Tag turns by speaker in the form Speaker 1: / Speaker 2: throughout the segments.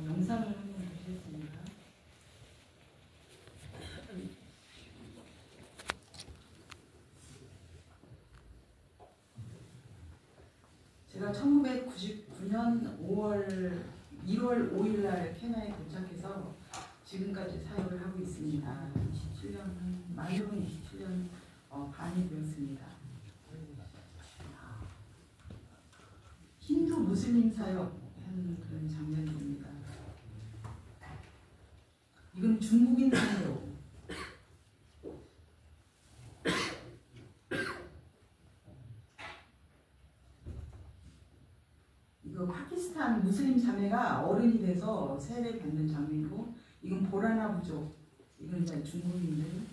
Speaker 1: 영상을 한번 보시겠습니다. 제가 1999년 1월 5일 날 캐나다에 도착해서 지금까지 사역을 하고 있습니다. 27년, 만으로는 27년 반이 되었습니다. 힌두 무슬림 사역한 그런 장면입니다. 이건 중국인 선교. 이거 파키스탄 무슬림 자매가 어른이 돼서 세례 받는 장면이고, 이건 보라나 부족. 이건 이제 중국인들.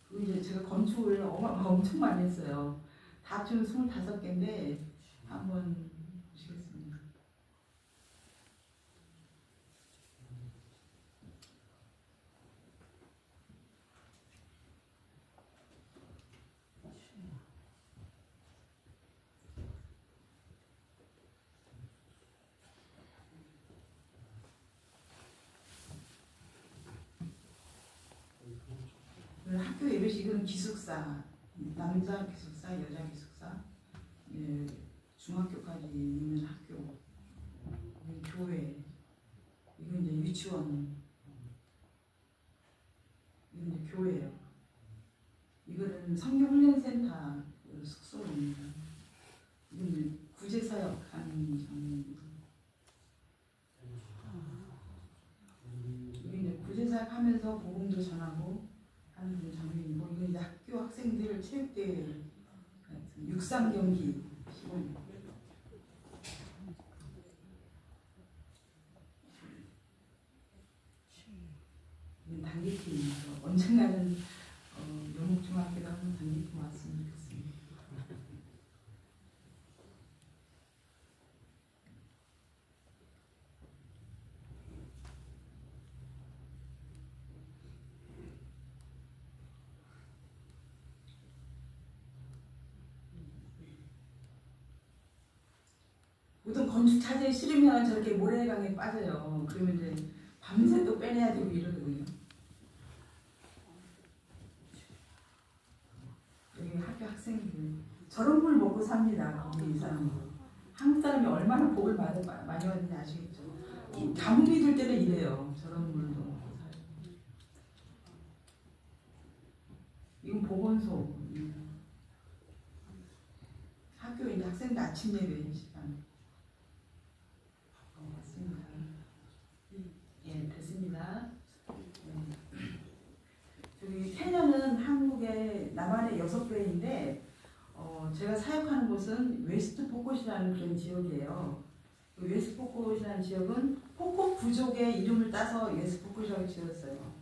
Speaker 1: 그리고 이제 제가 건축을 엄청 많이 했어요. 다 합치면 25개인데 한번 보시겠습니다. 학교 예배식은 기숙사, 남자 기숙사, 여자 기숙사, 예, 중학교까지 있는 학교, 교회, 이건 이제 유치원, 이건 이제 교회예요. 이거는 성경훈련센터 숙소입니다. 이건 이제 구제사역하는 장면입니다. 이게 이제 구제사역하면서 복음도 전하고 하는 장면이고, 이건 이제 학교 학생들 체육대회 같은 육상 경기 시골. 이건 단기팀이죠. 언젠가는 영국중학교도 한번 단기팀 왔으면 좋겠습니다. 보통 건축 자재에 싫으면 저렇게 모래강에 빠져요. 그러면 이제 밤새 또 빼내야 되고 이러거든요. 여기 학교 학생들 저런 물 먹고 삽니다. 우리 이 사람들. 한국 사람이 얼마나 복을 많이 받는지 아시겠죠? 가뭄이 들 때는 이래요. 저런 물도 먹고 살고. 이건 보건소. 학교 이제 학생들 아침 예배 시간. 예, 됐습니다. 저기 케냐는 한국의 남한의 6배인데 제가 사역하는 곳은 웨스트 포콧이라는 그런 지역이에요. 그 웨스트 포콧이라는 지역은 포콧 부족의 이름을 따서 웨스트 포콧이라고 지었어요.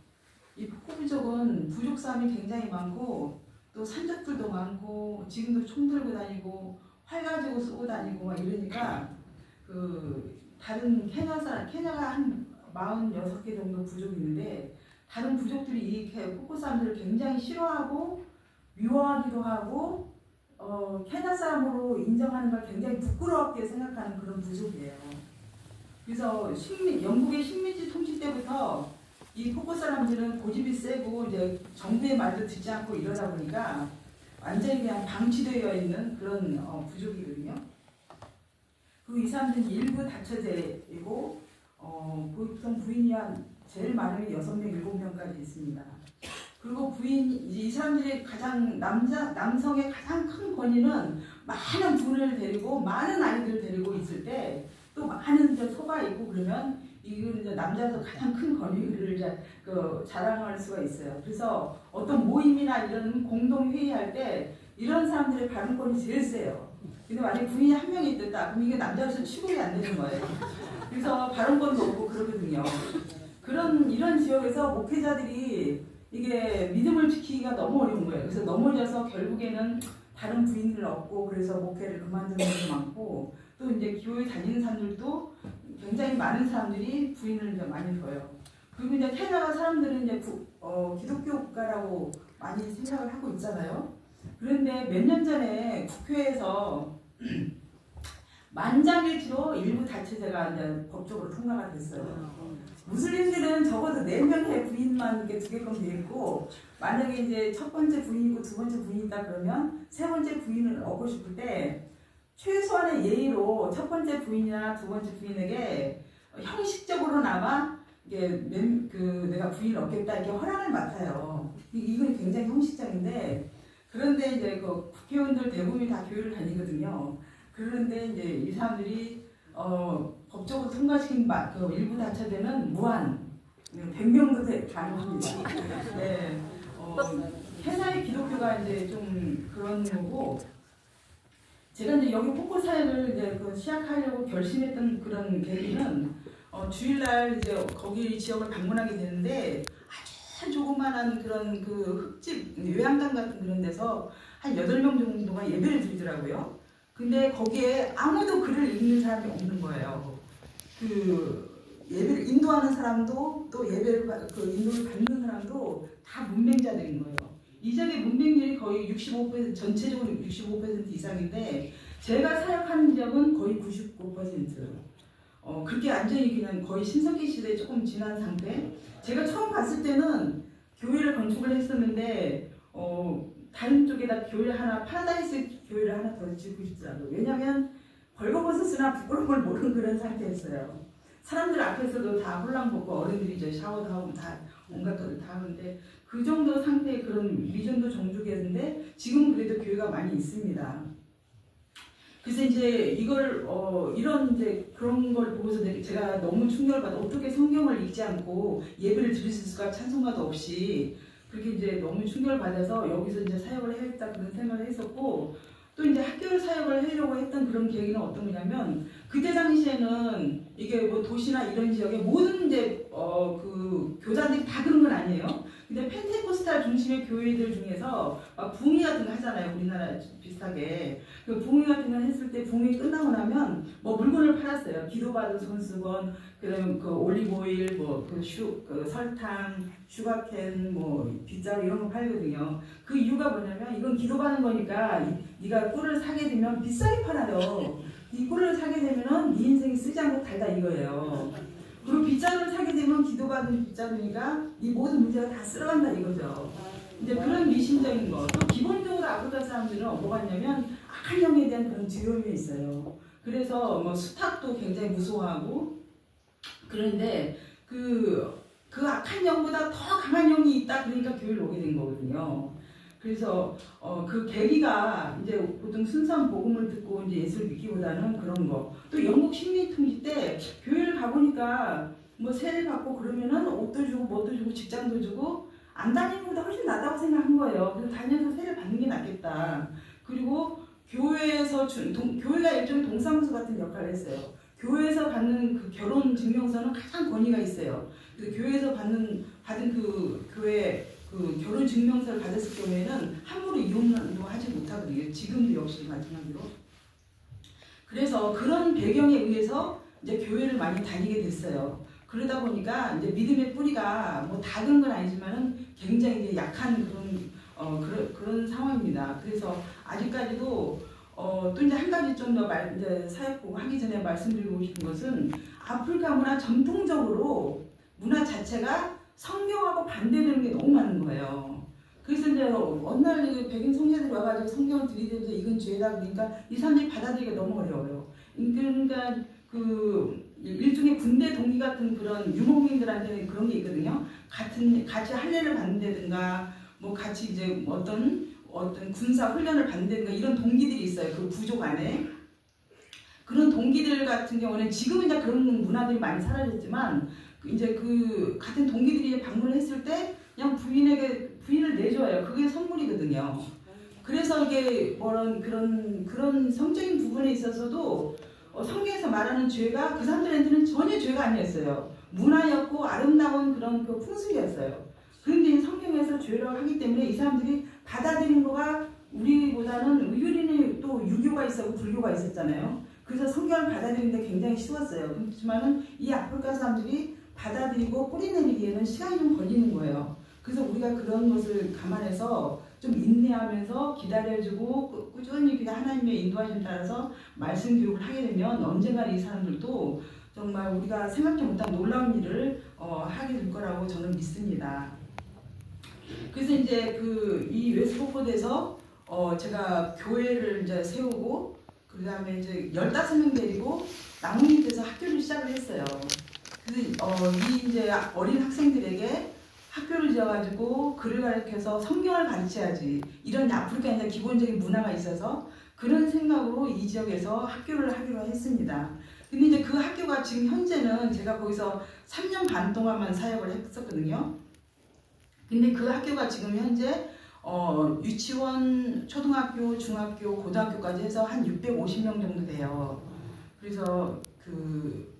Speaker 1: 이 포콧 부족은 부족 사람이 굉장히 많고 또 산적들도 많고 지금도 총 들고 다니고 활 가지고 쏘고 다니고 막 이러니까 다른 케냐가 한 46개 정도 부족이 있는데 다른 부족들이 이 포콧 사람들을 굉장히 싫어하고 미워하기도 하고 케냐 사람으로 인정하는 걸 굉장히 부끄럽게 생각하는 그런 부족이에요. 그래서 영국의 식민지 통치 때부터 이 포콧 사람들은 고집이 세고 이제 정부의 말도 듣지 않고 이러다 보니까 완전히 그냥 방치되어 있는 그런 부족이거든요. 그 이 사람들은 일부 다처제이고 보통 부인이 제일 많으면 6명, 7명까지 있습니다. 그리고 이 사람들의 남성의 가장 큰 권위는 많은 분을 데리고 많은 아이들을 데리고 있을 때 또 많은 소가 있고 그러면 이건 이제 남자에서 가장 큰 권위를 자랑할 수가 있어요. 그래서 어떤 모임이나 이런 공동 회의할 때 이런 사람들의 발언권이 제일 세요. 근데 만약에 부인이 한 명이 있다, 그럼 이게 남자로서 취급이 안 되는 거예요. 그래서 발언권도 없고 그러거든요. 이런 지역에서 목회자들이 이게 믿음을 지키기가 너무 어려운 거예요. 그래서 넘어져서 결국에는 다른 부인을 얻고 그래서 목회를 그만두는 것도 많고 또 이제 교회 다니는 사람들도 굉장히 많은 사람들이 부인을 이제 많이 둬요. 그리고 이제 캐나다 사람들은 이제 기독교 국가라고 많이 생각을 하고 있잖아요. 그런데 몇 년 전에 국회에서 만장일치로 일부 다처제가 이제 법적으로 통과가 됐어요. 무슬림들은 적어도 4명의 부인만 이렇게 두게끔 돼 있고, 만약에 이제 첫 번째 부인이고 두 번째 부인이 있다 그러면 세 번째 부인을 얻고 싶을 때 최소한의 예의로 첫 번째 부인이나 두 번째 부인에게 형식적으로나마 이게 내가 부인을 얻겠다 이렇게 허락을 맡아요. 이건 굉장히 형식적인데, 그런데 이제 그 국회의원들 대부분이 다 교회를 다니거든요. 그런데 이제 이 사람들이 법적으로 통과시킨 그 일부 다처제는 무한 100명도 가능합니다. 네, 해나의 기독교가 이제 좀 그런 거고, 제가 이제 여기 폭포 사역을 이제 시작하려고 결심했던 그런 계기는 주일날 이제 거기 지역을 방문하게 되는데 아주 조그만한 그런 그 흙집 요양당 같은 그런 데서 한 8명 정도가 예배를 드리더라고요. 근데 거기에 아무도 글을 읽는 사람이 없는 거예요. 그 예배를 인도하는 사람도 또 예배를 인도를 받는 사람도 다 문맹자들인 거예요. 이 지역의 문맹률이 거의 65%, 전체적으로 65% 이상인데 제가 사역하는 지역은 거의 99%. 그렇게 완전히 그냥 거의 신석기 시대에 조금 지난 상태. 제가 처음 봤을 때는 교회를 건축을 했었는데 다른 쪽에다 교회를 하나, 파라다이스 교회를 하나 더 짓고 싶더라고요. 왜냐하면 벌거벗었으나 부끄러운 걸 모르는 그런 상태였어요. 사람들 앞에서도 다 홀랑벗고 어른들이 이제 샤워도 하고 다 온갖 것을 다 하는데 그 정도 상태의 그런 미정도 종족이었는데 지금은 그래도 교회가 많이 있습니다. 그래서 이제 이걸 이런 이제 그런 걸 보고서 제가 너무 충격을 받아 어떻게 성경을 읽지 않고 예배를 드릴 수 있을까 찬송가도 없이 그렇게 이제 너무 충격을 받아서 여기서 이제 사역을 해야겠다 그런 생각을 했었고 또 이제 학교 사역을 하려고 했던 그런 계기는 어떤 거냐면 그때 당시에는 이게 뭐 도시나 이런 지역에 모든 이제 그 교단들이 다 그런 건 아니에요. 근데 펜테코스탈 중심의 교회들 중에서 막 붕이 같은 거 하잖아요. 우리나라 비슷하게. 그 붕이 같은 거 했을 때 붕이 끝나고 나면 뭐 물건을 팔았어요. 기도받은 손수건, 그다음 그 올리브오일, 뭐 그 설탕, 슈가캔, 뭐 빗자루 이런 거 팔거든요. 그 이유가 뭐냐면 이건 기도받는 거니까 네가 꿀을 사게 되면 비싸게 팔아요. 이 꿀을 사게 되면은 네 인생이 쓰지 않고 달다 이거예요. 그리고 빗자루를 사게 되면 기도받은 빗자루니까 이 모든 문제가 다 쓸어간다 이거죠. 이제 그런 미신적인 거. 또 기본적으로 아프리카 사람들은 뭐가 있냐면 악한 영에 대한 그런 두려움이 있어요. 그래서 뭐 수탉도 굉장히 무서워하고 그런데 그 악한 영보다 더 강한 영이 있다 그러니까 교회를 오게 된 거거든요. 그래서 그 계기가 이제 보통 순수한 복음을 듣고 이제 예수를 믿기보다는 그런 거. 또 영국 식민통치 때 교회를 가보니까 뭐 세례 받고 그러면은 옷도 주고 뭐도 주고 직장도 주고 안 다니는 것보다 훨씬 낫다고 생각한 거예요. 그래서 다녀서 세례 받는 게 낫겠다. 그리고 교회에서 교회가 일종의 동사무소 같은 역할을 했어요. 교회에서 받는 그 결혼 증명서는 가장 권위가 있어요. 그래서 교회에서 받은 그 교회 그 결혼 증명서를 받았을 경우에는 함부로 이혼도 하지 못하거든요. 지금도 역시 마찬가지로. 그래서 그런 배경에 의해서 이제 교회를 많이 다니게 됐어요. 그러다 보니까 이제 믿음의 뿌리가 뭐 닿은 건 아니지만은 굉장히 이제 약한 그런 상황입니다. 그래서 아직까지도 또 이제 한 가지 좀 더 이제 사역 보고 하기 전에 말씀드리고 싶은 것은 아프리카 문화 전통적으로 문화 자체가 성경하고 반대되는 게 너무 많은 거예요. 그래서 이제 어느 날 백인 성녀들이 와가지고 성경을 들이대면서 이건 죄다 그러니까 이 사람들이 받아들이기가 너무 어려워요. 그러니까 그 일종의 군대 동기 같은 그런 유목민들한테는 그런 게 있거든요. 같이 할례를 받는다든가 뭐 같이 이제 어떤 군사 훈련을 받는다든가 이런 동기들이 있어요. 그 부족 안에. 그런 동기들 같은 경우는 지금은 이제 그런 문화들이 많이 사라졌지만 이제 그 같은 동기들이 방문을 했을 때 그냥 부인을 내줘요. 그게 선물이거든요. 그래서 이게 그런 성적인 부분에 있어서도 성경에서 말하는 죄가 그 사람들한테는 전혀 죄가 아니었어요. 문화였고 아름다운 그런 그 풍습이었어요. 그런데 성경에서 죄라고 하기 때문에 이 사람들이 받아들인 거가 우리보다는 우리는 또 유교가 있었고 불교가 있었잖아요. 그래서 성경을 받아들이는데 굉장히 쉬웠어요. 그렇지만은 이 아프리카 사람들이 받아들이고 뿌리내리기에는 시간이 좀 걸리는 거예요. 그래서 우리가 그런 것을 감안해서 좀 인내하면서 기다려주고 꾸준히 그냥 하나님의 인도하심 따라서 말씀 교육을 하게 되면 언젠가 이 사람들도 정말 우리가 생각지 못한 놀라운 일을 하게 될 거라고 저는 믿습니다. 그래서 이제 이 웨스트포드에서 제가 교회를 이제 세우고 그 다음에 이제 15명 데리고 나뭇잎에서 학교를 시작을 했어요. 그래서 이 이제 어린 학생들에게 학교를 지어가지고 글을 가르쳐서 성경을 가르쳐야지 이런 아프리카 이제 기본적인 문화가 있어서 그런 생각으로 이 지역에서 학교를 하기로 했습니다. 근데 이제 그 학교가 지금 현재는 제가 거기서 3년 반 동안만 사역을 했었거든요. 근데 그 학교가 지금 현재 유치원, 초등학교, 중학교, 고등학교까지 해서 한 650명 정도 돼요. 그래서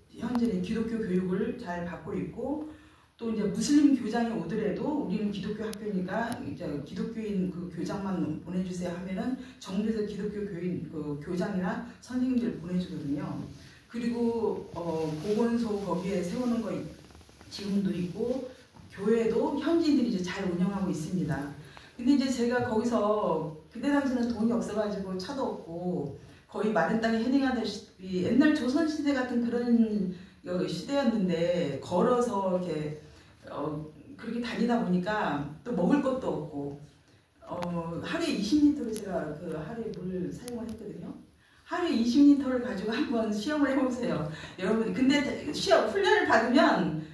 Speaker 1: 현재는 기독교 교육을 잘 받고 있고 또 이제 무슬림 교장이 오더라도 우리는 기독교 학교니까 이제 기독교인 그 교장만 보내주세요 하면은 정부에서 기독교 교장이나 선생님들 보내주거든요. 그리고 보건소 거기에 세우는 거 지금도 있고 교회도 현지인들이 이제 잘 운영하고 있습니다. 근데 이제 제가 거기서 그때 당시에는 돈이 없어가지고 차도 없고 거의 마른 땅에 헤딩하듯이 옛날 조선시대 같은 그런 시대였는데 걸어서 이렇게 그렇게 다니다 보니까 또 먹을 것도 없고 하루에 20리터를 제가 하루에 물을 사용을 했거든요. 하루에 20리터를 가지고 한번 시험을 해보세요. 여러분 근데 훈련을 받으면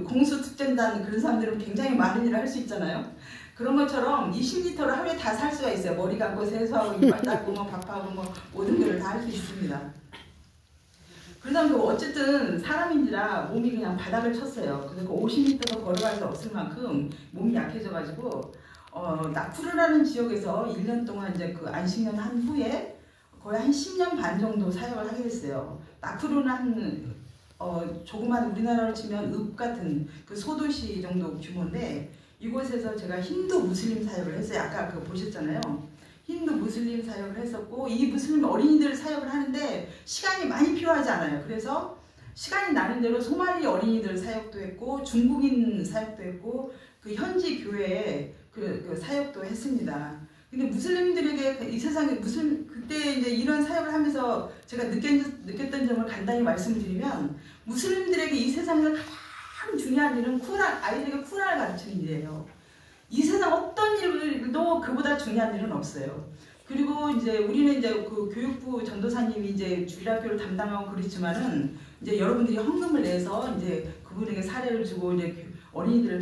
Speaker 1: 공수특전단 그런 사람들은 굉장히 많은 일을 할 수 있잖아요. 그런 것처럼 20리터를 하루에 다 살 수가 있어요. 머리 감고 세수하고 이빨 닦고 밥하고 모든 걸 다 할 수 있습니다. 그러다 어쨌든 사람인지라 몸이 그냥 바닥을 쳤어요. 그래서 50m도 걸어갈 수 없을 만큼 몸이 약해져가지고 나쿠르라는 지역에서 1년 동안 이제 안식년 한 후에 거의 한 10년 반 정도 사역을 하게 됐어요. 나쿠르는 조그만 우리나라로 치면 읍 같은 소도시 정도 규모인데 이곳에서 제가 힌두 무슬림 사역을 했어요. 아까 보셨잖아요. 힌두 무슬림 사역을 했었고 이 무슬림 어린이들 사역을 하는데 시간이 많이 필요하지 않아요. 그래서 시간이 나는 대로 소말리 어린이들 사역도 했고 중국인 사역도 했고 현지 교회에 사역도 했습니다. 근데 무슬림들에게 이 세상에 그때 이제 이런 사역을 하면서 제가 느꼈던 점을 간단히 말씀을 드리면 무슬림들에게 이 세상에서 가장 중요한 일은 아이들에게 쿠란을 가르치는 일이에요. 이 세상 어떤 일도 그보다 중요한 일은 없어요. 그리고 이제 우리는 이제 교육부 전도사님이 이제 주일학교를 담당하고 그렇지만은 이제 여러분들이 헌금을 내서 이제 그분에게 사례를 주고 이제 어린이들을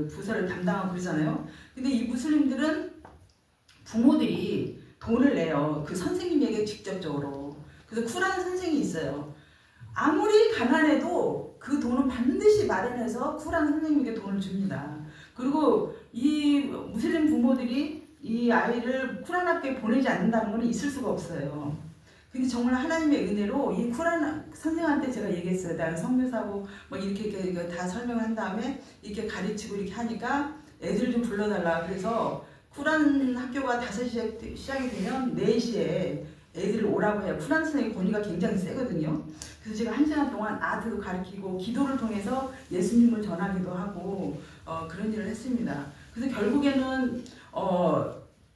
Speaker 1: 부서를 담당하고 그러잖아요. 근데 이 무슬림들은 부모들이 돈을 내요. 선생님에게 직접적으로. 그래서 쿠란 선생이 있어요. 아무리 가난해도 그 돈은 반드시 마련해서 쿠란 선생님에게 돈을 줍니다. 그리고 이 무슬림 부모들이 이 아이를 쿠란 학교에 보내지 않는다는 건 있을 수가 없어요. 근데 정말 하나님의 은혜로 이 쿠란 선생한테 제가 얘기했어요. 나는 선교사고 이렇게 다 설명을 한 다음에 이렇게 가르치고 이렇게 하니까 애들 좀 불러달라. 그래서 쿠란 학교가 5시에 시작이 되면 4시에 애들을 오라고 해요. 쿠란 선생님 권위가 굉장히 세거든요. 그래서 제가 1시간 동안 아들도 가르치고 기도를 통해서 예수님을 전하기도 하고 그런 일을 했습니다. 그래서 결국에는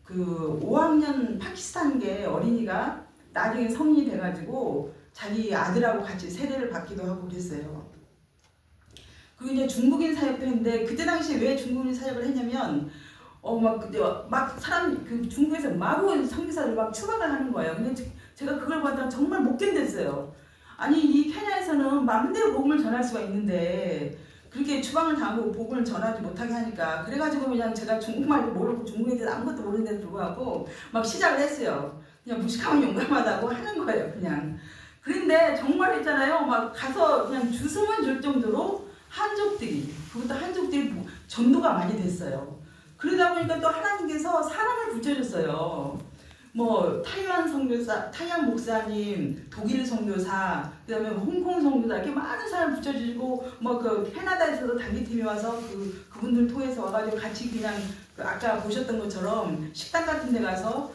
Speaker 1: 5학년 파키스탄계 어린이가 나중에 성인이 돼가지고 자기 아들하고 같이 세례를 받기도 하고 그랬어요. 그리고 이제 중국인 사역도 했는데 그때 당시에 왜 중국인 사역을 했냐면 중국에서 마구 선교사를 막 추방을 하는 거예요. 근데 제가 그걸 보다 정말 못 견뎠어요. 아니 이 케냐에서는 마음대로 복음을 전할 수가 있는데 그렇게 추방을 당하고 복음을 전하지 못하게 하니까 그래가지고 그냥 제가 중국말도 모르고 중국에 대해서 아무것도 모르는데도 불구하고 막 시작을 했어요. 그냥 무식하면 용감하다고 하는 거예요. 그냥. 그런데 정말 있잖아요. 막 가서 그냥 주소만 줄 정도로 한족들이 전도가 많이 됐어요. 그러다 보니까 또 하나님께서 사람을 붙여줬어요. 타이완 선교사, 타이완 목사님, 독일 선교사, 그 다음에 홍콩 선교사, 이렇게 많은 사람을 붙여주시고, 캐나다에서도 단기팀이 와서 그분들 통해서 와가지고 같이 그냥 아까 보셨던 것처럼 식당 같은 데 가서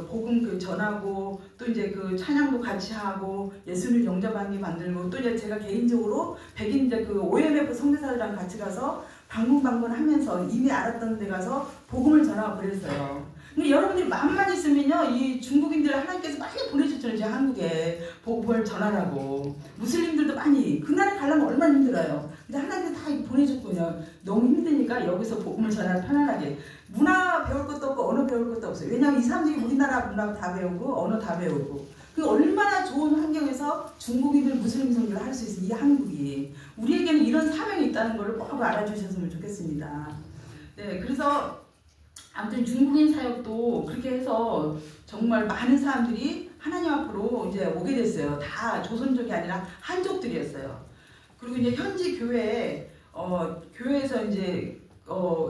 Speaker 1: 복음 전하고, 또 이제 찬양도 같이 하고, 예수를 영접하게 만들고, 또 이제 제가 개인적으로 백인 OMF 선교사들이랑 같이 가서 방문하면서 이미 알았던 데 가서 복음을 전하고 그랬어요. 근데 여러분들이 마음만 있으면요, 이 중국인들 하나님께서 많이 보내주셨잖아요. 이제 한국에 복음을 전하라고. 무슬림들도 많이, 그 나라에 가려면 얼마나 힘들어요. 근데 하나님께서 다 보내줬군요. 너무 힘드니까 여기서 복음을 전하라, 편안하게. 문화 배울 것도 없고 언어 배울 것도 없어요. 왜냐하면 이 사람들이 우리나라 문화 다 배우고 언어 다 배우고. 그 얼마나 좋은 환경에서 중국인들 무슬림 선교를 할 수 있어요. 이 한국이. 우리에게는 이런 사명이 있다는 걸 꼭 알아주셨으면 좋겠습니다. 네, 그래서 아무튼 중국인 사역도 그렇게 해서 정말 많은 사람들이 하나님 앞으로 이제 오게 됐어요. 다 조선족이 아니라 한족들이었어요. 그리고 이제 현지 교회에 교회에서 이제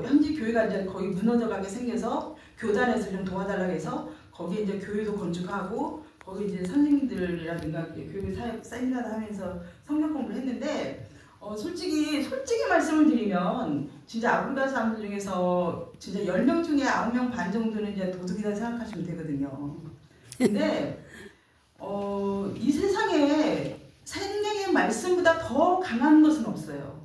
Speaker 1: 현지 교회가 이제 거의 무너져가게 생겨서 교단에서 좀 도와달라고 해서 거기에 이제 교회도 건축하고 거기 이제 선생님들이라든가 교회 사역 세미나도 하면서 성경 공부를 했는데 솔직히 말씀을 드리면 진짜 아프리카 사람들 중에서 진짜 10명 중에 9명 반 정도는 이제 도둑이다 생각하시면 되거든요. 근데 이 세상에 생명의 말씀보다 더 강한 것은 없어요.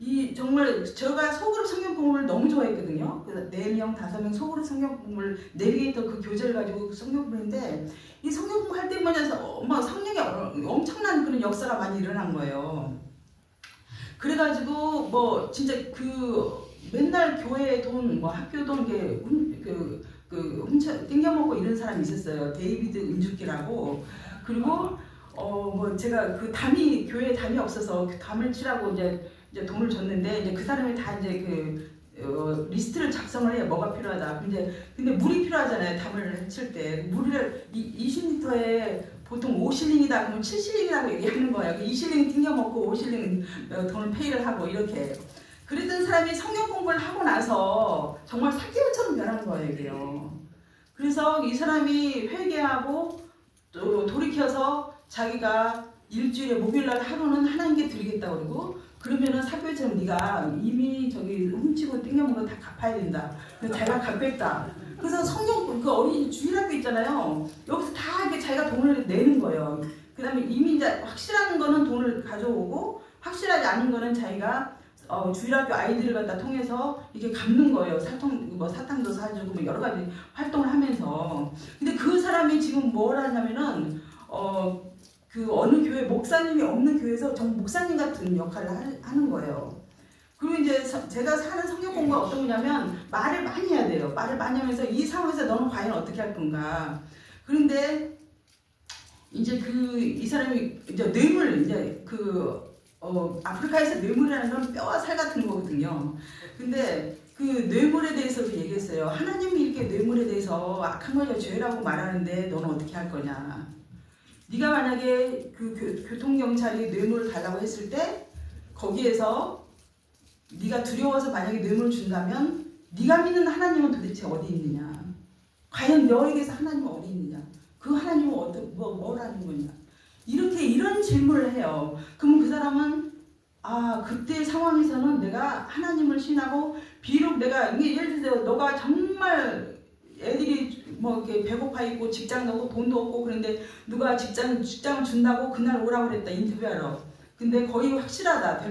Speaker 1: 이 정말 제가 소그룹 성경 공부를 너무 좋아했거든요. 그래서 4명, 5명 소그룹 성경 공부를 내비게이터 그 교재를 가지고 성경 공부했는데 이 성경 공부할 때마다 성령의 엄청난 그런 역사가 많이 일어난 거예요. 그래가지고 뭐 진짜 그 맨날 교회 돈, 뭐 학교 돈 훔쳐 땡겨먹고 이런 사람이 있었어요. 데이비드 은주기라고. 그리고 뭐 제가 그 교회에 담이 없어서 그 담을 치라고 이제 돈을 줬는데 이제 그 사람이 다 이제 리스트를 작성을 해요. 뭐가 필요하다. 근데 물이 필요하잖아요. 담을 칠 때 물을 20리터에 보통 5실링이다 그러면 7실링이라고 얘기하는 거예요. 2실링 튕겨먹고 5실링 돈을 페이를 하고 이렇게. 그랬던 사람이 성경 공부를 하고 나서 정말 사기꾼처럼 변한 거예요. 이게요. 그래서 이 사람이 회개하고 또 돌이켜서 자기가 일주일에 목요일날 하루는 하나님께 드리겠다고 그러고 그러면은 사교처럼 네가 이미 저기 훔치고 땡겨먹은 거 다 갚아야 된다. 그래서 자기가 갚겠다. 그래서 성경 그 어린이 주일학교 있잖아요. 여기서 다 이렇게 자기가 돈을 내는 거예요. 그 다음에 이미 이제 확실한 거는 돈을 가져오고 확실하지 않은 거는 자기가 주일학교 아이들을 갖다 통해서 이게 갚는 거예요. 사탕도 사주고 뭐 여러 가지 활동을 하면서. 근데 그 사람이 지금 뭘 하냐면은 그 어느 교회 목사님이 없는 교회에서 정 목사님 같은 역할을 하는 거예요. 그리고 이제 제가 사는 성경 공부가 어떤 거냐면 말을 많이 해야 돼요. 말을 많이 하면서 이 상황에서 너는 과연 어떻게 할 건가. 그런데 이제 이 사람이 이제 뇌물 이제 아프리카에서 뇌물이라는 건 뼈와 살 같은 거거든요. 근데 그 뇌물에 대해서도 얘기했어요. 하나님이 이렇게 뇌물에 대해서 악한 걸 죄라고 말하는데 너는 어떻게 할 거냐. 네가 만약에 그 교통경찰이 뇌물을 달라고 했을 때 거기에서 네가 두려워서 만약에 뇌물을 준다면 네가 믿는 하나님은 도대체 어디 있느냐. 과연 너에게서 하나님은 어디 있느냐. 그 하나님은 뭘 하는 거냐. 이런 질문을 해요. 그러면 그 사람은 그때 상황에서는 내가 하나님을 신하고 비록 내가 예를 들어 너가 정말 애들이 뭐 이렇게 배고파 있고 직장도 없고 돈도 없고 그런데 누가 직장을 준다고 그날 오라고 그랬다 인터뷰하러. 근데 거의 확실하다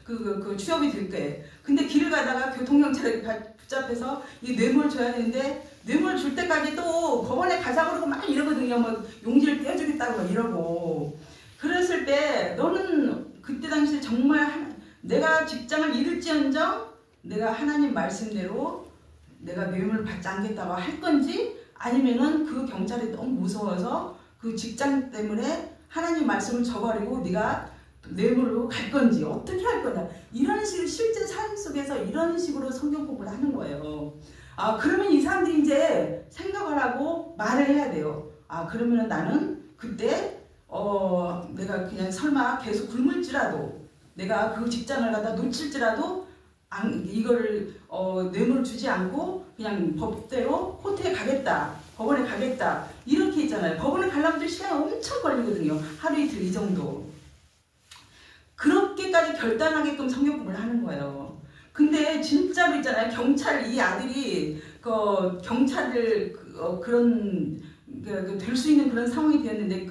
Speaker 1: 그 취업이 될 거예요. 근데 길을 가다가 교통경찰에 붙잡혀서 이 뇌물 줘야 되는데 뇌물 줄 때까지 또 법원에 가자 그러고 막 이러거든요. 뭐 용지를 떼어주겠다고 막 이러고. 그랬을 때 너는 그때 당시에 정말 내가 직장을 잃을지언정 내가 하나님 말씀대로 내가 뇌물을 받지 않겠다고 할 건지 아니면은 그 경찰이 너무 무서워서 그 직장 때문에 하나님 말씀을 저버리고 네가 뇌물로 갈 건지 어떻게 할 거냐. 이런 식으로 실제 삶 속에서 이런 식으로 성경 공부를 하는 거예요. 그러면 이 사람들이 이제 생각을 하고 말을 해야 돼요. 그러면 나는 그때 내가 그냥 설마 계속 굶을지라도 내가 그 직장을 갖다 놓칠지라도 이거를 뇌물을 주지 않고 그냥 법대로 코트에 가겠다. 법원에 가겠다. 이렇게 있잖아요. 법원에 가려면 시간이 엄청 걸리거든요. 하루 이틀 이 정도. 그렇게까지 결단하게끔 성경 공부를 하는 거예요. 근데 진짜로 있잖아요. 이 아들이 경찰을 그런 될 수 있는 그런 상황이 되었는데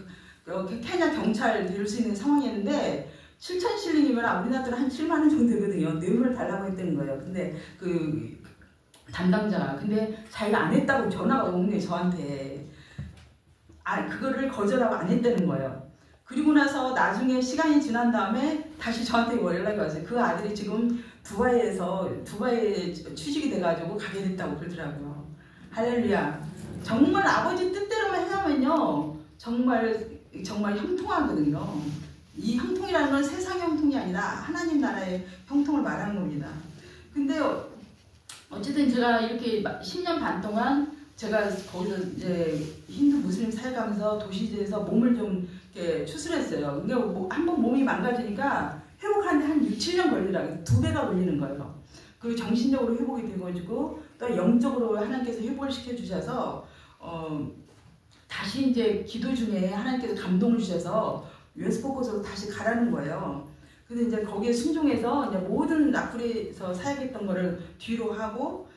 Speaker 1: 케냐 경찰 될 수 있는 상황이었는데 7천 실링이면 우리나라 돈 한 7만 원 정도 되거든요. 뇌물을 달라고 했다는 거예요. 근데 그 담당자가 근데 자기가 안 했다고 전화가 오는 거예요, 저한테. 그거를 거절하고 안 했다는 거예요. 그리고 나서 나중에 시간이 지난 다음에 다시 저한테 연락이 왔어요. 그 아들이 지금 두바이에 취직이 돼가지고 가게 됐다고 그러더라고요. 할렐루야. 정말 아버지 뜻대로만 해야면요, 정말 형통하거든요. 이 형통이라는 건 세상의 형통이 아니라 하나님 나라의 형통을 말하는 겁니다. 근데 어쨌든 제가 이렇게 10년 반 동안 제가 거기서 이제 힌두 무슬림 사역하면서 도시지에서 몸을 좀 이렇게 추스렸어요. 그러니까 한번 몸이 망가지니까 회복하는데 한 6, 7년 걸리더라고요. 2배가 걸리는 거예요. 그리고 정신적으로 회복이 되고 또 영적으로 하나님께서 회복을 시켜주셔서 다시 이제 기도 중에 하나님께서 감동을 주셔서 US 포커스로 다시 가라는 거예요. 근데 이제 거기에 순종해서 이제 모든 라쿠리에서 사역했던 거를 뒤로 하고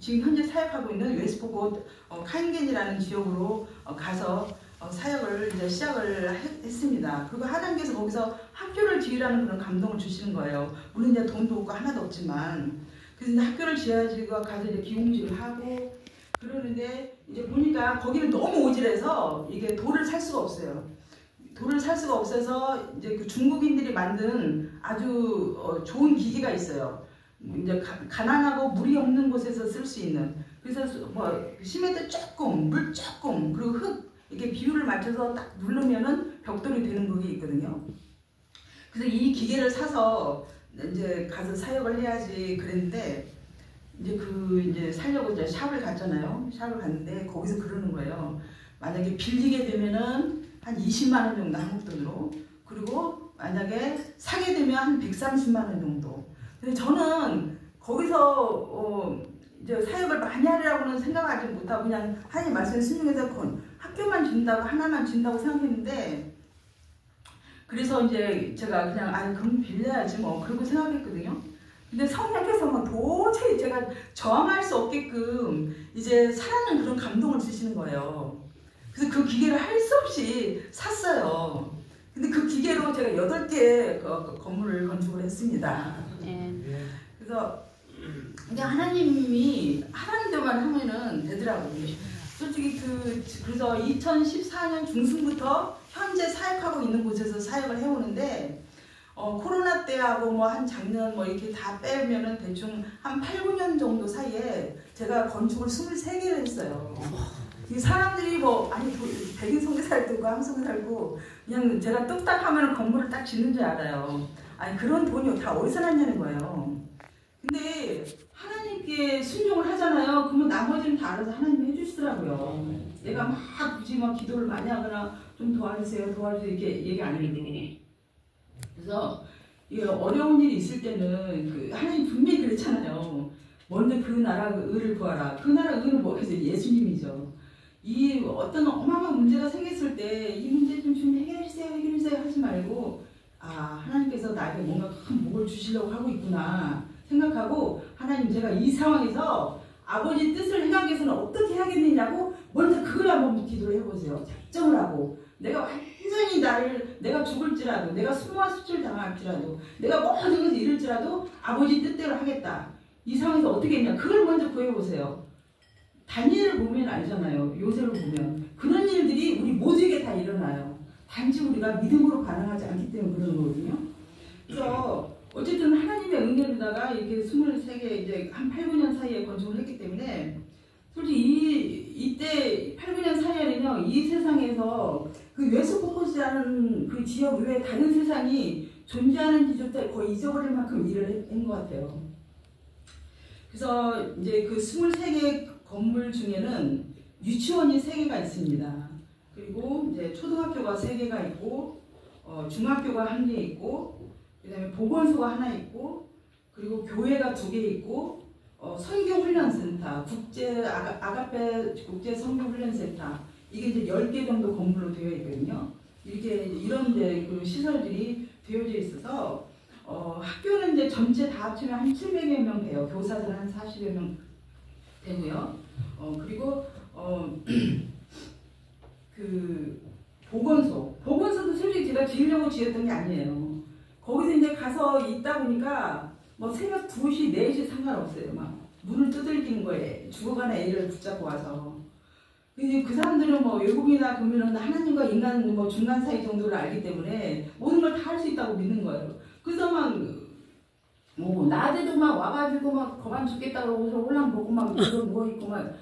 Speaker 1: 지금 현재 사역하고 있는 웨스포고 카인겐이라는 지역으로 가서 사역을 이제 시작을 했습니다. 그리고 하나님께서 거기서 학교를 지으라는 그런 감동을 주시는 거예요. 물론 이제 돈도 없고 하나도 없지만 그래서 이제 학교를 지어가지고 가서 이제 기공직을 하고 그러는데 이제 보니까 거기는 너무 오질해서 이게 돌을 살 수가 없어요. 돌을 살 수가 없어서 이제 그 중국인들이 만든 아주 좋은 기계가 있어요. 이제 가난하고 물이 없는 곳에서 쓸 수 있는. 그래서 시멘트 조금, 물 조금, 그리고 흙 이렇게 비율을 맞춰서 딱 누르면은 벽돌이 되는 그게 있거든요. 그래서 이 기계를 사서 이제 가서 사역을 해야지 그랬는데 이제 살려고 이제 샵을 갔잖아요. 샵을 갔는데 거기서 그러는 거예요. 만약에 빌리게 되면은 한 20만 원 정도 한국 돈으로, 그리고 만약에 사게 되면 한 130만 원 정도. 근데 저는 거기서 이제 사역을 많이 하려고는 생각하지 못하고 그냥 하나님 말씀에 순종해서 학교만 준다고 하나만 준다고 생각했는데, 그래서 이제 제가 그냥 그럼 빌려야지 뭐 그러고 생각했거든요. 근데 성령께서 도저히 제가 저항할 수 없게끔 이제 사라는 그런 감동을 주시는 거예요. 그래서 그 기계를 할 수 없이 샀어요. 근데 그 기계로 제가 8개 건물을 건축을 했습니다. 그래서 그냥 하나님이 하라는 대로만 하면은 되더라고요. 솔직히 그래서 2014년 중순부터 현재 사역하고 있는 곳에서 사역을 해오는데 코로나 때하고 한 작년 이렇게 다 빼면은 대충 한 8, 9년 정도 사이에 제가 건축을 23개를 했어요. 이 사람들이 백인 성교사를 듣고 한성교 살고 그냥 제가 뚝딱 하면 건물을 딱 짓는 줄 알아요. 그런 돈이 다 어디서 났냐는 거예요. 근데 하나님께 순종을 하잖아요. 그러면 나머지는 다 알아서 하나님이 해주시더라고요. 내가 굳이 기도를 많이 하거나 좀 도와주세요 이렇게 얘기 안 해도. 그래서 이게 어려운 일이 있을 때는 하나님 분명히 그랬잖아요. 먼저 그 나라 의를 구하라. 그 나라 의는 뭐겠어요? 예수님이죠. 이 어떤 어마어마한 문제가 생겼을 때 이 문제 좀 해결해주세요 하지 말고 하나님께서 나에게 뭔가 큰 복을 주시려고 하고 있구나 생각하고, 하나님 제가 이 상황에서 아버지 뜻을 행하기 위해서는 어떻게 하겠느냐고 먼저 그걸 한번 기도를 해보세요. 작정을 하고 내가 완전히 내가 죽을지라도, 내가 수모수출 당할지라도, 내가 모든 것을 잃을지라도 아버지 뜻대로 하겠다. 이 상황에서 어떻게 했냐, 그걸 먼저 구해보세요. 다니엘을 보면 알잖아요. 요셉을 보면 그런 일들이 우리 모두에게 다 일어나요. 단지 우리가 믿음으로 반응하지 않기 때문에 그런 거거든요. 그래서 어쨌든 하나님의 은혜로다가 이렇게 23개 이제 한 8, 9년 사이에 건축을 했기 때문에 솔직히 이때 8, 9년 사이에는요, 이 세상에서 그 웨스포커스라는 그 지역 외에 다른 세상이 존재하는지조차 거의 잊어버릴 만큼 일을 한 것 같아요. 그래서 이제 그 23개 건물 중에는 유치원이 3개가 있습니다. 그리고 이제 초등학교가 3개가 있고, 중학교가 1개 있고, 그 다음에 보건소가 하나 있고, 그리고 교회가 2개 있고, 선교훈련센터, 아가페 국제 선교훈련센터, 이게 이제 10개 정도 건물로 되어 있거든요. 이런 이제 그 시설들이 되어져 있어서, 학교는 이제 전체 다 합치면 한 700여 명 돼요. 교사들 한 40여 명 되고요. 그리고 보건소도 솔직히 제가 지으려고 지었던 게 아니에요. 거기서 이제 가서 있다 보니까 뭐 새벽 2시, 4시 상관없어요. 막 문을 두들기는 거예요. 죽어가는 애를 붙잡고 와서. 근데 그 사람들은 뭐 외국이나 그러면 하나님과 인간 뭐 중간 사이 정도를 알기 때문에 모든 걸 다 할 수 있다고 믿는 거예요. 그래서 막 뭐 낮에도 막 와가지고 막 거반 죽겠다고 그러고서 홀랑 보고 막 누워있고 막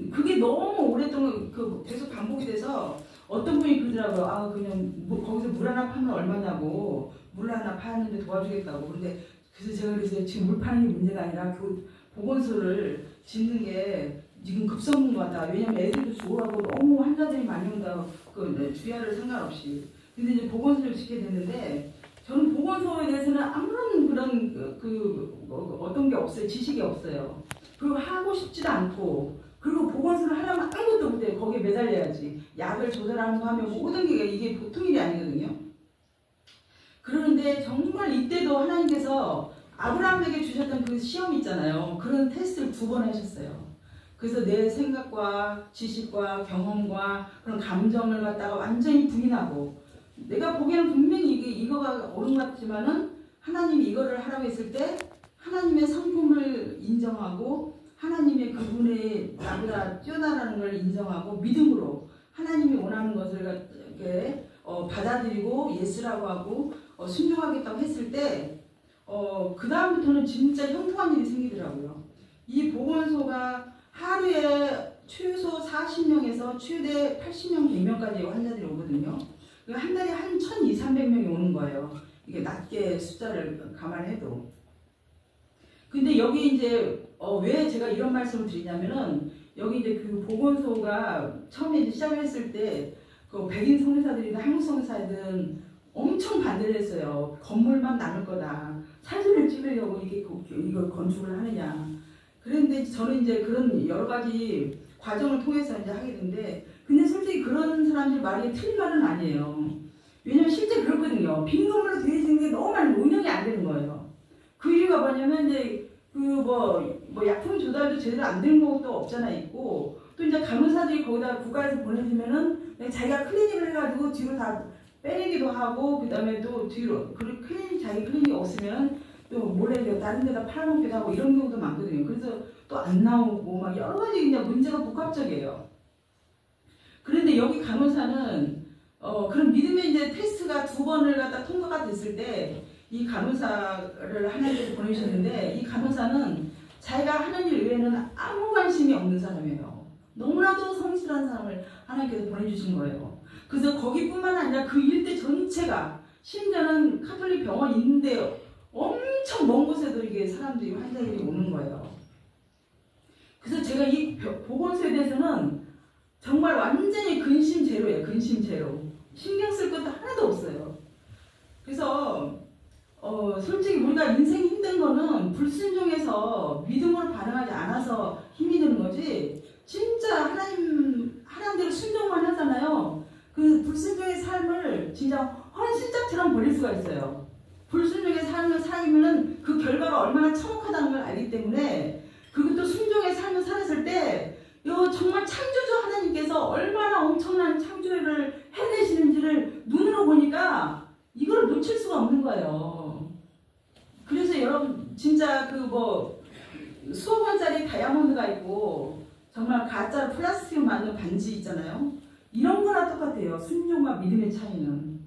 Speaker 1: 그게 너무 오랫동안 계속 반복이 돼서 어떤 분이 그러더라고요. 아 그냥 뭐 거기서 물 하나 파면 얼마냐고 물 하나 파는데 도와주겠다고. 근데 그래서 제가 그래서 지금 물 파는 게 문제가 아니라 보건소를 짓는 게 지금 급선무인 것 같다. 왜냐면 애들도 죽어가고 너무 환자들이 많이 온다. 주야를 상관없이. 근데 이제 보건소를 짓게 됐는데 저는 보건소에 대해서는 아무런 그런 어떤 게 없어요. 지식이 없어요. 그리고 하고 싶지도 않고 그리고 보건소를 하려면 아무것도 못해요. 거기에 매달려야지. 약을 조절하는 거 하면 모든 게 이게 보통 일이 아니거든요. 그러는데 정말 이때도 하나님께서 아브라함에게 주셨던 그 시험 있잖아요. 그런 테스트를 2번 하셨어요. 그래서 내 생각과 지식과 경험과 그런 감정을 갖다가 완전히 부인하고 내가 보기에는 분명히 이거가 옳은 것 같지만은 하나님이 이거를 하라고 했을 때 하나님의 성품을 인정하고 하나님의 그분의 나보다 뛰어나다는 걸 인정하고 믿음으로 하나님이 원하는 것을 이렇게 받아들이고 예스라고 하고 순종하겠다고 했을 때 그 다음부터는 진짜 형통한 일이 생기더라고요. 이 보건소가 하루에 최소 40명에서 최대 80명, 100명까지 환자들이 오거든요. 한 달에 한 1200~300명이 오는 거예요. 이게 낮게 숫자를 감안해도. 근데 여기 이제 왜 제가 이런 말씀을 드리냐면은 여기 이제 그 보건소가 처음에 이제 시작을 했을 때 그 백인 성교사들이나 한국 성교사들은 엄청 반대를 했어요. 건물만 남을 거다. 사진을 찍으려고 이걸 건축을 하느냐. 그런데 저는 이제 그런 여러 가지 과정을 통해서 이제 하게 됐는데, 근데 솔직히 그런 사람들 말이 틀린 말은 아니에요. 왜냐면 실제 그렇거든요. 빈 건물로 되어 있는 게 너무 많이 운영이 안 되는 거예요. 그 이유가 뭐냐면 이제 뭐 약품 조달도 제대로 안 되는 것도 없잖아 있고, 또 이제 간호사들이 거기다 국가에서 보내주면은 자기가 클리닉을 해가지고 뒤로 다 빼내기도 하고, 그 다음에 또 뒤로 자기 클리닉이 없으면 또 몰래 다른 데다 팔아먹기도 하고 이런 경우도 많거든요. 그래서 또 안 나오고 막 여러 가지 그냥 문제가 복합적이에요. 그런데 여기 간호사는 그런 믿음의 이제 테스트가 2번을 갖다 통과가 됐을 때 이 간호사를 하나님께서 보내주셨는데, 이 간호사는 자기가 하는 일 외에는 아무 관심이 없는 사람이에요. 너무나도 성실한 사람을 하나님께서 보내주신 거예요. 그래서 거기뿐만 아니라 그 일대 전체가, 심지어는 카톨릭 병원 있는데 엄청 먼 곳에도 이게 사람들이 환자들이 오는 거예요. 그래서 제가 이 보건소에 대해서는 정말 완전히 근심 제로예요. 근심 제로. 신경 쓸 것도 하나도 없어요. 그래서 솔직히 우리가 인생이 힘든 거는 불순종해서 믿음으로 반응하지 않아서 힘이 드는 거지, 진짜 하나님대로 순종만 하잖아요. 그 불순종의 삶을 진짜 헌신짝처럼 버릴 수가 있어요. 불순종의 삶을 살면은 그 결과가 얼마나 참혹하다는 걸 알기 때문에, 그것도 순종의 삶을 살았을 때 정말 창조주 하나님께서 얼마나 엄청난 창조를 해내시는지를 눈으로 보니까 이걸 놓칠 수가 없는 거예요. 그래서 여러분 진짜 수억 원짜리 다이아몬드가 있고 정말 가짜 플라스틱 만든 반지 있잖아요. 이런 거랑 똑같아요. 순종과 믿음의 차이는.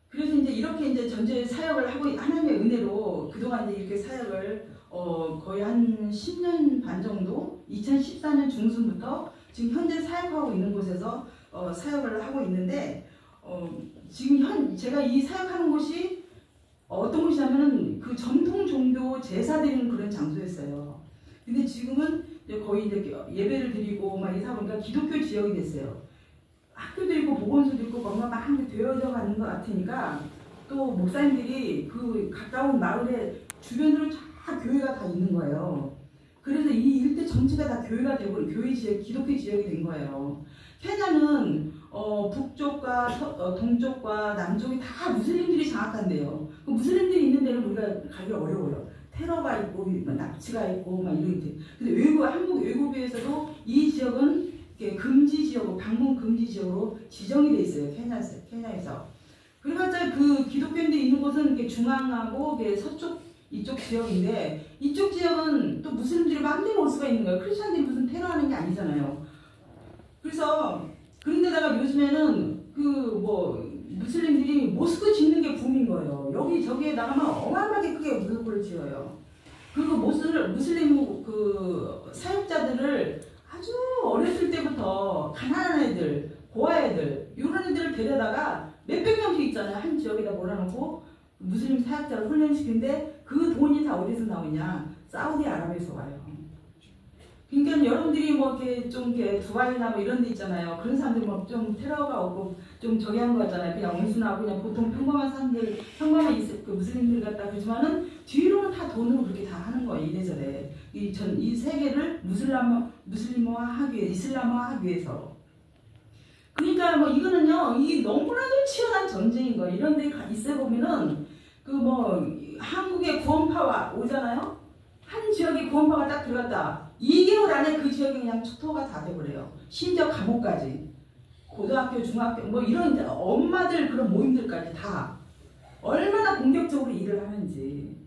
Speaker 1: 그래서 이제 이렇게 이제 전체 사역을 하고, 하나님의 은혜로 그동안 이제 이렇게 사역을 거의 한 10년 반 정도, 2014년 중순부터 지금 현재 사역하고 있는 곳에서 사역을 하고 있는데, 지금 제가 이 사역하는 곳이 어떤 곳이냐면은 그 전통 종교 제사 드리는 그런 장소였어요. 근데 지금은 거의 이제 예배를 드리고 막 이러다 보니까 기독교 지역이 됐어요. 학교도 있고 보건소도 있고 뭔가 막 되어져 가는 것 같으니까, 또 목사님들이 그 가까운 마을에 주변으로 다 교회가 다 있는 거예요. 그래서 이 일대 전체가 다 교회가 되고 교회 지역, 기독교 지역이 된 거예요. 케냐는 북쪽과 동쪽과 남쪽이 다 무슬림들이 장악한대요. 그 무슬림들이 있는 데는 우리가 가기 어려워요. 테러가 있고 납치가 있고 막 이런 게. 근데 한국 외국에서도 이 지역은 이렇게 금지 지역으로 방문 금지 지역으로 지정이 돼 있어요. 케냐에서. 그래봤자 그 기독교인들이 있는 곳은 이렇게 중앙하고 서쪽 이쪽 지역인데 이쪽 지역은 또 무슬림들이 마음대로 올 수가 있는 거예요. 크리스천들이 무슨 테러하는 게 아니잖아요. 그래서 그런데다가 요즘에는 무슬림들이 모스크 짓는 게 붐인 거예요. 여기 저기에 나가면 어마어마하게 크게 모스크를 지어요. 그리고 무슬림 그 사역자들을 아주 어렸을 때부터 가난한 애들, 고아 애들 이런 애들을 데려다가 몇백 명씩 있잖아요. 한 지역에다 몰아놓고 무슬림 사역자를 훈련시키는데 그 돈이 다 어디서 나오냐? 사우디아라비아에서 와요. 그러니까 여러분들이 뭐 이렇게 좀 이렇게 두바이나 뭐 이런 데 있잖아요. 그런 사람들 뭐 좀 테러가 없고 좀 저기 한 거 같잖아요. 그냥 온순하고 그냥 보통 평범한 사람들, 평범한 그 무슬림들 같다 그러지만은 뒤로는 다 돈으로 그렇게 다 하는 거예요. 이래저래. 이 세계를 무슬림화하기 위해, 이슬람화하기 위해서. 그러니까 뭐 이거는요, 이게 너무나도 치열한 전쟁인 거예요. 이런 데 있어 보면은 그 뭐 한국의 구원파와 오잖아요. 한 지역에 구원파가 딱 들어갔다. 2개월 안에 그 지역이 그냥 초토가 다 돼버려요. 심지어 감옥까지. 고등학교, 중학교, 뭐 이런 엄마들 그런 모임들까지 다. 얼마나 공격적으로 일을 하는지.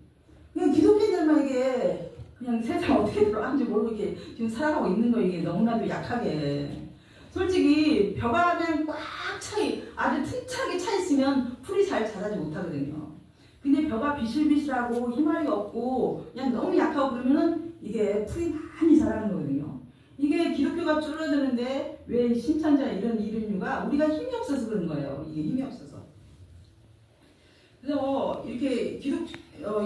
Speaker 1: 그냥 기독교인들만에게 그냥 세상 어떻게 들어가는지 모르고 이게 지금 살아가고 있는 거 이게 너무나도 약하게. 솔직히 벼가 그냥 꽉 아주 튼튼하게 차 있으면 풀이 잘 자라지 못하거든요. 근데 벼가 비실비실하고 힘알이 없고 그냥 너무 약하고 그러면은 이게 풀이 많이 자라는 거거든요. 이게 기독교가 줄어드는데 왜 신천지나 이런 이유가 우리가 힘이 없어서 그런 거예요. 이게 힘이 없어서. 그래서 이렇게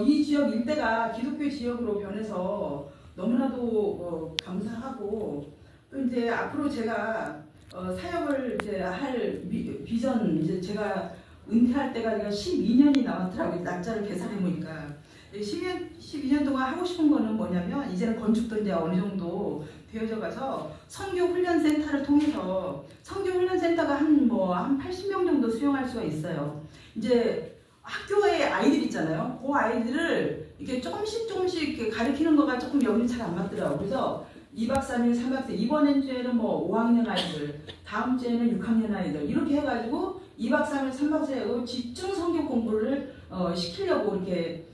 Speaker 1: 이 지역 일대가 기독교 지역으로 변해서 너무나도 감사하고 또 이제 앞으로 제가 사역을 이제 할 비전 이제 제가 은퇴할 때가 12년이 남았더라고요. 날짜를 계산해 보니까 12년 동안 하고 싶은 거는 뭐냐면 이제는 건축도 이제 어느 정도 되어져 가서 선교훈련센터를 통해서 선교훈련센터가 한 80명 정도 수용할 수가 있어요. 이제 학교에 아이들 있잖아요. 그 아이들을 이렇게 조금씩 이렇게 가르치는 거가 조금 여기는 잘 안 맞더라고요. 그래서 2박 3일, 3박 4일, 이번 주에는 5학년 아이들, 다음 주에는 6학년 아이들 이렇게 해가지고 2박 3일, 3박 4일 집중 성경 공부를 시키려고 이렇게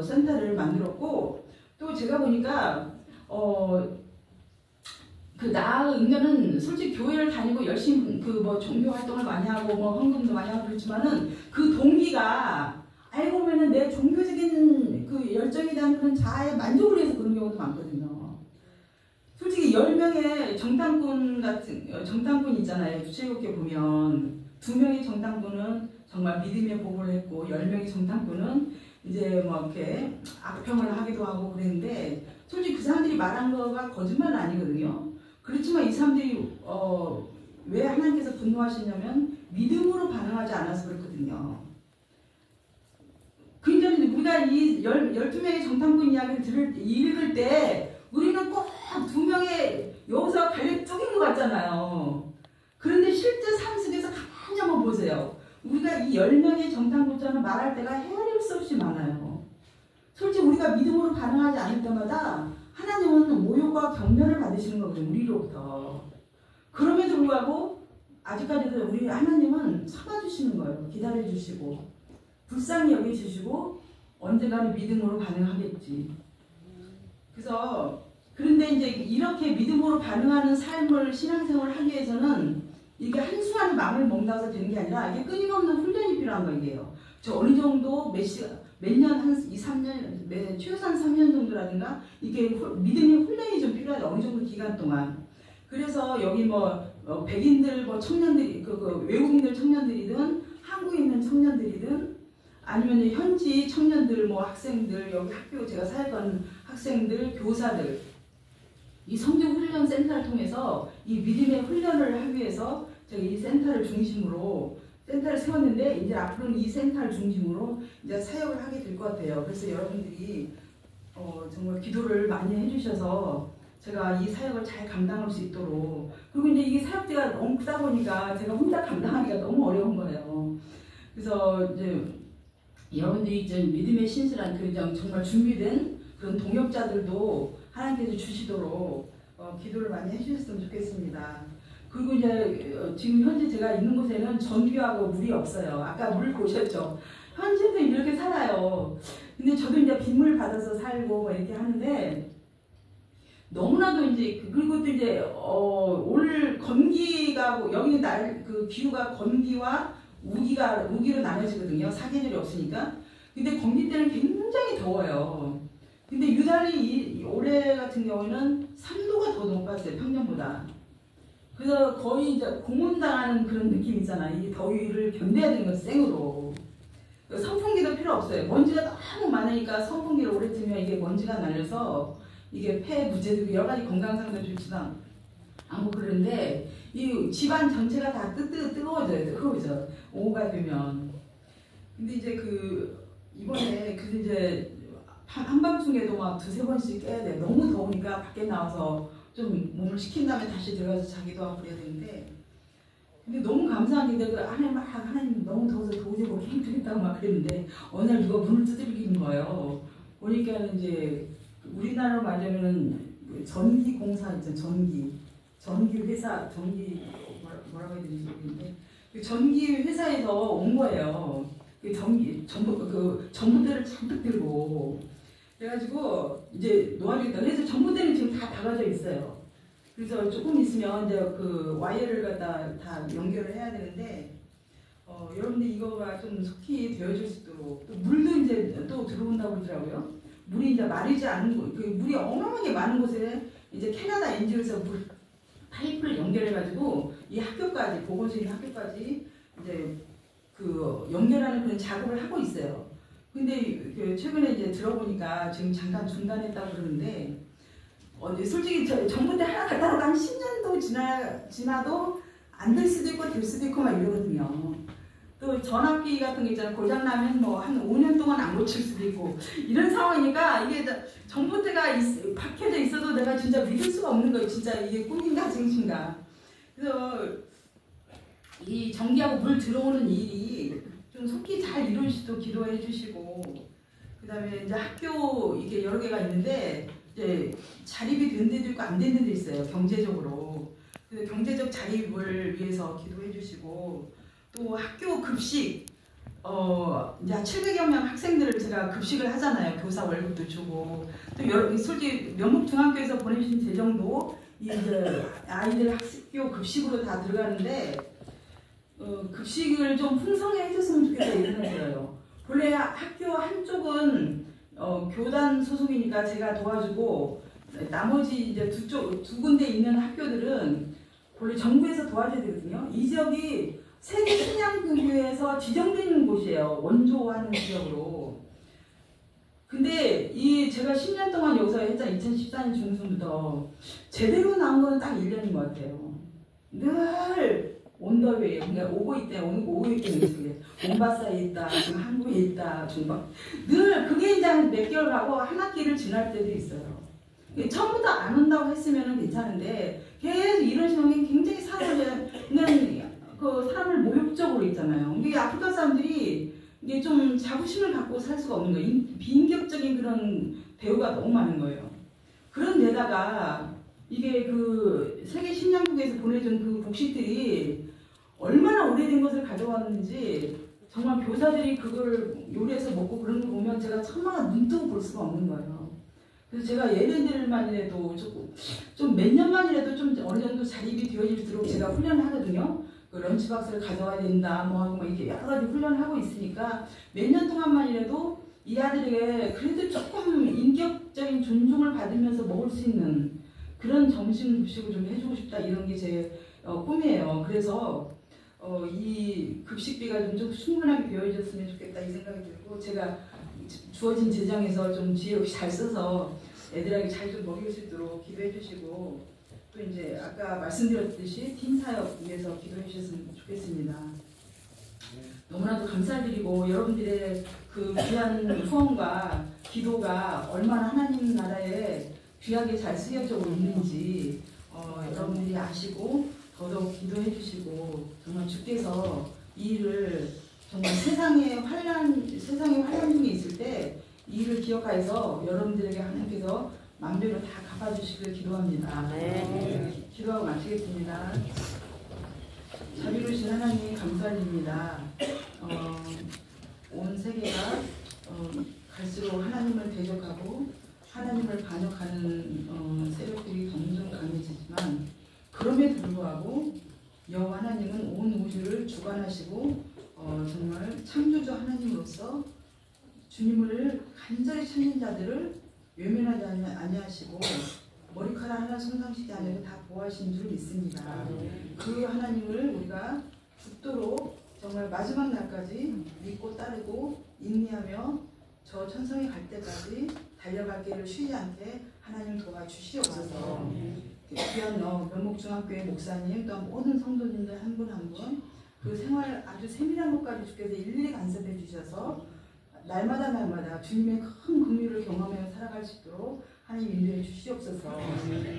Speaker 1: 센터를 만들었고 또 제가 보니까 나 의견은 솔직히 교회를 다니고 열심히 종교 활동을 많이 하고 헌금도 많이 하고 그렇지만은 그 동기가 알고 보면은 내 종교적인 그 열정에 대한 그런 자아의 만족을 위해서 그런 경우도 많거든요. 솔직히 10명의 정탐꾼 있잖아요. 출애굽기에 보면 2명의 정탐꾼은 정말 믿음의 보고를 했고 10명의 정탐꾼은 이제 이렇게 악평을 하기도 하고 그랬는데 솔직히 그 사람들이 말한 거가 거짓말은 아니거든요. 그렇지만 이 사람들이 왜 하나님께서 분노하시냐면 믿음으로 반응하지 않아서 그렇거든요. 그러니까 우리가 이 12명의 정탐꾼 이야기를 읽을 때 우리는 꼭 2명의 여기서 갈려 쪼갠 것 같잖아요. 그런데 실제 삶 속에서 가만히 한번 보세요. 우리가 이 10명의 정탐꾼처럼 말할 때가 헤아릴 수 없이 많아요. 솔직히 우리가 믿음으로 반응하지 않을 때마다 하나님은 모욕과 경멸을 받으시는 거거든요. 우리로부터. 그럼에도 불구하고 아직까지도 우리 하나님은 참아주시는 거예요. 기다려주시고 불쌍히 여겨주시고 언젠가는 믿음으로 반응하겠지. 그래서 그런데 이제 이렇게 믿음으로 반응하는 삶을 신앙생활을 하기 위해서는 이게 한순간에 마음을 먹는다고 되는 게 아니라 이게 끊임없는 훈련이 필요한 거예요. 저 어느 정도 몇 년, 한 2, 3년, 최소한 3년 정도라든가 이게 믿음의 훈련이 좀 필요하죠. 어느 정도 기간 동안. 그래서 여기 백인들, 청년들이, 외국인들 청년들이든 한국에 있는 청년들이든 아니면 현지 청년들, 학생들, 여기 학교 제가 사역하는 학생들, 교사들 이 성경훈련 센터를 통해서 이 믿음의 훈련을 하기 위해서 제가 이 센터를 중심으로 센터를 세웠는데 이제 앞으로는 이 센터를 중심으로 이제 사역을 하게 될 것 같아요. 그래서 여러분들이 정말 기도를 많이 해주셔서 제가 이 사역을 잘 감당할 수 있도록 그리고 이제 이게 사역대가 너무 크다 보니까 제가 혼자 감당하기가 너무 어려운 거예요. 그래서 이제 여러분들이 이제 믿음의 신실한 정말 준비된 그런 동역자들도 하나님께서 주시도록 기도를 많이 해주셨으면 좋겠습니다. 그리고 이제 지금 현재 제가 있는 곳에는 전기하고 물이 없어요. 아까 물 보셨죠? 현재도 이렇게 살아요. 근데 저도 이제 빗물 받아서 살고 뭐 이렇게 하는데 너무나도 이제 그리고 또 이제 올 건기가 여기 그 기후가 건기와 우기로 나눠지거든요. 사계절이 없으니까. 근데 건기 때는 굉장히 더워요. 근데 유달리 올해 같은 경우에는 3도가 더 높았어요. 평년보다. 그래서 거의 이제 고문당하는 그런 느낌 있잖아요. 이 더위를 견뎌야 되는 거죠. 생으로. 선풍기도 필요 없어요. 먼지가 너무 많으니까 선풍기를 오래 틀면 이게 먼지가 날려서 이게 폐 부재되고 여러 가지 건강상도 좋지도 않고 그러는데 이 집안 전체가 다 뜨거워져요. 오후가 되면. 근데 이제 이번에 이제 한밤중에도 막 2-3번씩 깨야 돼. 너무 더우니까 밖에 나와서 좀 몸을 식힌 다음에 다시 들어가서 자기도 하고 그래야 되는데 근데 너무 감사한 게 하나님 너무 더워서 도저히 못 힘들겠다고 막 그랬는데 어느 날 누가 문을 두드리는 거예요. 보니까 이제 우리나라로 말하면 전기공사 있잖아요. 전기 회사 뭐라고 해야 되는지 모르겠는데 전기 회사에서 온 거예요. 전봇대를 잔뜩 들고 그래가지고 이제 놓아주겠다. 그래서 전봇대는 지금 다 박아져 있어요. 그래서 조금 있으면 이제 와이어를 갖다 다 연결을 해야 되는데 여러분들 이거가 좀 속히 되어질 수 있도록 또 물도 이제 또 들어온다고 그러더라고요. 물이 이제 마르지 않은 물이 어마어마하게 많은 곳에 이제 캐나다 NGO에서 파이프를 연결해가지고 이 학교까지 보건소 있는 학교까지 이제 연결하는 그런 작업을 하고 있어요. 근데 최근에 이제 들어보니까 지금 잠깐 중단했다고 그러는데 솔직히 전봇대 하나 갖다 놓고 한 10년도 지나도 안 될 수도 있고 될 수도 있고 막 이러거든요. 또 전압기 같은 게 있잖아요. 고장나면 뭐 한 5년 동안 안 고칠 수도 있고 이런 상황이니까 이게 전봇대가 박혀져 있어도 내가 진짜 믿을 수가 없는 거예요. 진짜 이게 꿈인가 증신가. 그래서 이 전기하고 물 들어오는 일이 좀 속히 잘 이루어질 수 있도록 기도해 주시고 그 다음에 이제 학교 이게 여러 개가 있는데 이제 자립이 된 데도 있고 안 된 데도 있어요. 경제적으로. 그래서 경제적 자립을 위해서 기도해 주시고 또 학교 급식 이제 700여 명 학생들을 제가 급식을 하잖아요. 교사 월급도 주고 또 솔직히 명목중학교에서 보내주신 재정도 이제 아이들 학교 급식으로 다 들어가는데 급식을 좀 풍성히 해줬으면 좋겠다 이런 생각이 들어요. 본래 학교 한쪽은 교단 소속이니까 제가 도와주고 나머지 이제 두 군데 있는 학교들은 본래 정부에서 도와줘야 되거든요. 이 지역이 세계 식량교회에서 지정된 곳이에요. 원조하는 지역으로. 근데 제가 10년 동안 여기서 했잖아요. 2014년 중순부터 제대로 나온 건 딱 1년인 것 같아요. 늘 온더웨이에요. 그러니까 오고 있대. 몬바사에 있다, 지금 한국에 있다, 중박. 늘 그게 이제 몇 개월 가고 한 학기를 지날 때도 있어요. 처음부터 안 온다고 했으면 괜찮은데 계속 이런 식으로 굉장히 사람을 사람을 모욕적으로 있잖아요. 이게 아프리카 사람들이 이게 좀 자부심을 갖고 살 수가 없는 거예요. 비인격적인 그런 대우가 너무 많은 거예요. 그런 데다가 이게 세계 식량국에서 보내준 곡식들이 얼마나 오래된 것을 가져왔는지 정말 교사들이 그걸 요리해서 먹고 그런 거 보면 제가 천만원 눈 뜨고 볼 수가 없는 거예요. 그래서 제가 얘네들만이라도 좀 몇 년만이라도 좀 어느 정도 자립이 되어질수록 제가 훈련을 하거든요. 런치박스를 가져와야 된다, 뭐 하고 이렇게 여러 가지 훈련을 하고 있으니까 몇 년 동안만이라도 이 아들에게 그래도 조금 인격적인 존중을 받으면서 먹을 수 있는 그런 점심 급식을 좀 해주고 싶다 이런 게 제 꿈이에요. 그래서 이 급식비가 좀 충분하게 되어졌으면 좋겠다 이 생각이 들고 제가 주어진 재정에서 좀 지혜 없이 잘 써서 애들에게 잘 좀 먹일 수 있도록 기도해 주시고 또 이제 아까 말씀드렸듯이 팀 사역 위해서 기도해 주셨으면 좋겠습니다. 너무나도 감사드리고 여러분들의 그 귀한 후원과 기도가 얼마나 하나님 나라에 귀하게 잘 쓰여져 있는지 여러분들이 아시고 더더욱 기도해 주시고 정말 주께서 이 일을 정말 세상의 환란 중에 있을 때 이 일을 기억하여서 여러분들에게 하나님께서 마음대로 다 갚아주시길 기도합니다. 기도하고 마치겠습니다. 자비로우신 하나님 감사드립니다. 온 세계가 갈수록 하나님을 대적하고 하나님을 반역하는 세력들이 점점 강해지지만 그럼에도 불구하고 여호와 하나님은 온 우주를 주관하시고 정말 창조주 하나님으로서 주님을 간절히 찾는 자들을 외면하지 아니하시고 머리카락 하나 손상시키지 않으려 다 보호하신 줄 믿습니다. 그 하나님을 우리가 죽도록 정말 마지막 날까지 믿고 따르고 인내하며 저 천성에 갈 때까지 달려갈 길을 쉬지 않게 하나님 도와주시옵소서. 귀한 면목중학교의 목사님 또 모든 성도님들 한 분 한 분 그 생활 아주 세밀한 것까지 주께서 일일이 간섭해 주셔서 날마다 주님의 큰 긍휼을 경험하며 살아갈 수 있도록 하나님 인도해 주시옵소서.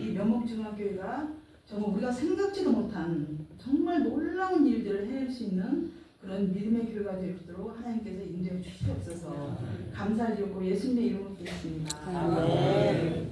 Speaker 1: 이 면목중학교가 정말 우리가 생각지도 못한 정말 놀라운 일들을 해낼 수 있는 그런 믿음의 교회가 되도록 하나님께서 인도해 주시옵소서. 감사드리고 예수님의 이름으로 기도했습니다.